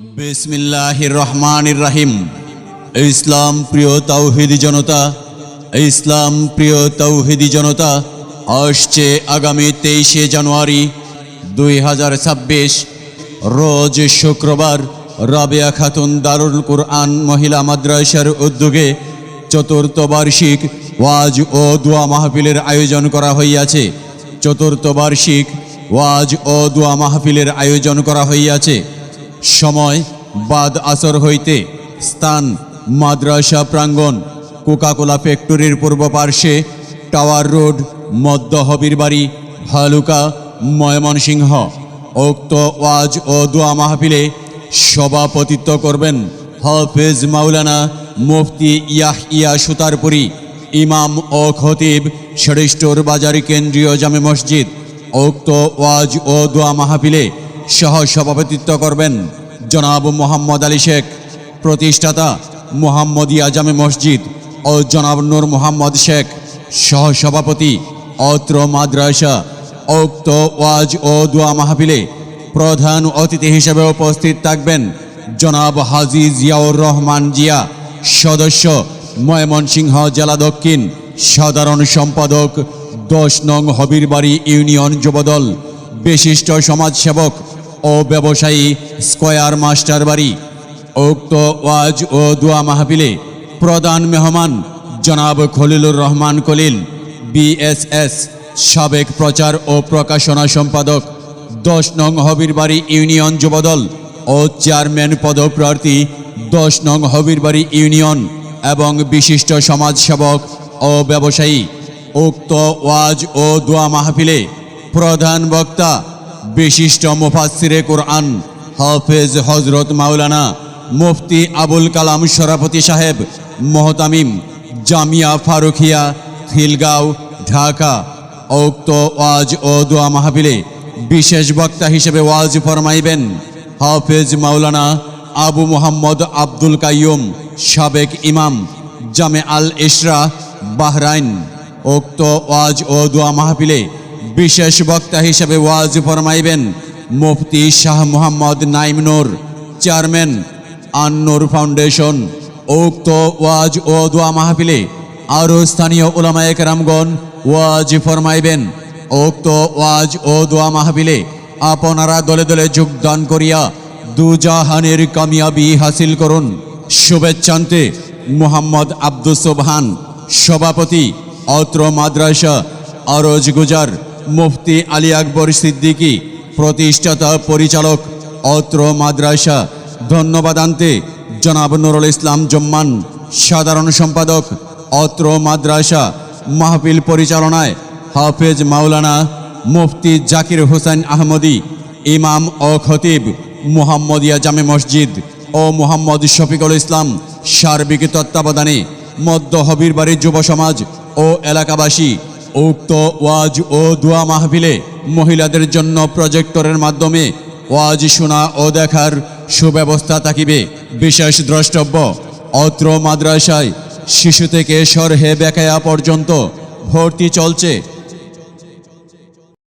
বিসমিল্লাহির রহমানির রহিম। ইসলাম প্রিয় তাওহীদি জনতা, ইসলাম প্রিয় তাওহীদি জনতা, আসছে আগামী 23শে জানুয়ারি 2026 রোজ শুক্রবার রাবেয়া খাতুন দারুল কুরআন মহিলা মাদ্রাসার উদ্যোগে চতুর্থ বার্ষিক ওয়াজ ও দোয়া মাহফিলের আয়োজন করা হইয়াছে। চতুর্থ বার্ষিক ওয়াজ ও দোয়া মাহফিলের আয়োজন করা হইয়াছে। সময় বাদ আসর হইতে, স্থান মাদ্রাসা প্রাঙ্গণ, কোকাকোলা ফ্যাক্টরির পূর্ব পার্শ্বে, টাওয়ার রোড, মধ্য হবিরবাড়ি, ভালুকা, ময়মনসিংহ। উক্ত ওয়াজ ও দোয়া মাহফিলে সভাপতিত্ব করবেন হাফেজ মাওলানা মুফতি ইয়াহিয়া সুতারপুরি, ইমাম ও খতিব, ষষ্ঠর বাজার কেন্দ্রীয় জামে মসজিদ। উক্ত ওয়াজ ও দোয়া মাহফিলে সহ সভাপতিত্ব করবেন জনাব মোহাম্মদ আলী শেখ, প্রতিষ্ঠাতা মুহাম্মদিয়া জামে মসজিদ, ও জনাব নূর মোহাম্মদ শেখ, সহ সভাপতি অত্র মাদ্রাসা। উক্ত ওয়াজ ও দোয়া মাহফিলে প্রধান অতিথি হিসেবে উপস্থিত থাকবেন জনাব হাজী জিয়াউর রহমান জিয়া, সদস্য ময়মনসিংহ জেলা দক্ষিণ, সাধারণ সম্পাদক 10 নং হবিরবাড়ি ইউনিয়ন যুবদল, বিশিষ্ট সমাজসেবক ও ব্যবসায়ী স্কয়ার মাস্টার বাড়ি। উক্ত ওয়াজ ও দোয়া মাহফিলে প্রধান মেহমান জনাব খলিলুর রহমান কলিল, বিএসএস, সাবেক প্রচার ও প্রকাশনা সম্পাদক 10 নং হবিরবাড়ি ইউনিয়ন যুবদল ও চেয়ারম্যান পদপ্রার্থী 10 নং হবিরবাড়ি ইউনিয়ন, এবং বিশিষ্ট সমাজসেবক ও ব্যবসায়ী। উক্ত ওয়াজ ও দোয়া মাহফিলে প্রধান বক্তা বিশিষ্ট মুফাসসিরে কুরআন হাফেজ হযরত মাওলানা মুফতি আবুল কালাম সরাফতি সাহেব, মোহতামিম, জামিয়া ফারুকিয়া, খিলগাঁও, ঢাকা। উক্ত ওয়াজ ও দোয়া মাহফিলে বিশেষ বক্তা হিসেবে ওয়াজ ফরমাইবেন হাফেজ মাওলানা আবু মুহাম্মদ আব্দুল কাইয়ুম, সাবেক ইমাম, জামে আল ইশরা, বাহরাইন। উক্ত ওয়াজ ও দোয়া মাহফিলে বিশেষ বক্তা হিসেবে ওয়াজ ফরমাইবেন মুফতি শাহ মুহাম্মদ নাইম নূর, চেয়ারম্যান আন-নূর ফাউন্ডেশন। উক্ত ওয়াজ ও দোয়া মাহফিলে আরও স্থানীয় উলামায়ে কেরামগণ ওয়াজ ফরমাইবেন। উক্ত ওয়াজ ও দোয়া মাহফিলে আপনারা দলে দলে যোগদান করিয়া দুজাহানের কামিয়াবি হাসিল করুন। শুভেচ্ছান্তে মুহাম্মদ আব্দুস সুবহান, সভাপতি অত্র মাদ্রাসা। আরজ গুজার মুফতি আলী আকবর সিদ্দিকী, প্রতিষ্ঠাতা পরিচালক অত্র মাদ্রাসা। ধন্যবাদান্তে জনাব নুরুল ইসলাম জম্মান, সাধারণ সম্পাদক অত্র মাদ্রাসা। মাহফিল পরিচালনায় হাফেজ মাওলানা মুফতি জাকির হোসেন আহমদী, ইমাম ও খতিব মুহাম্মদিয়া জামে মসজিদ, ও মুহাম্মদ শফিকুল ইসলাম। সার্বিক তত্ত্বাবধানে মধ্য হবিরবাড়ির যুব সমাজ ও এলাকাবাসী। উক্ত ওয়াজ ও দোয়া মাহফিলে মহিলাদের জন্য প্রজেক্টরের মাধ্যমে ওয়াজ শোনা ও দেখার সুব্যবস্থা থাকিবে। বিশেষ দ্রষ্টব্য, অত্র মাদ্রাসায় শিশু থেকে সরহে বেকায়া পর্যন্ত ভর্তি চলছে।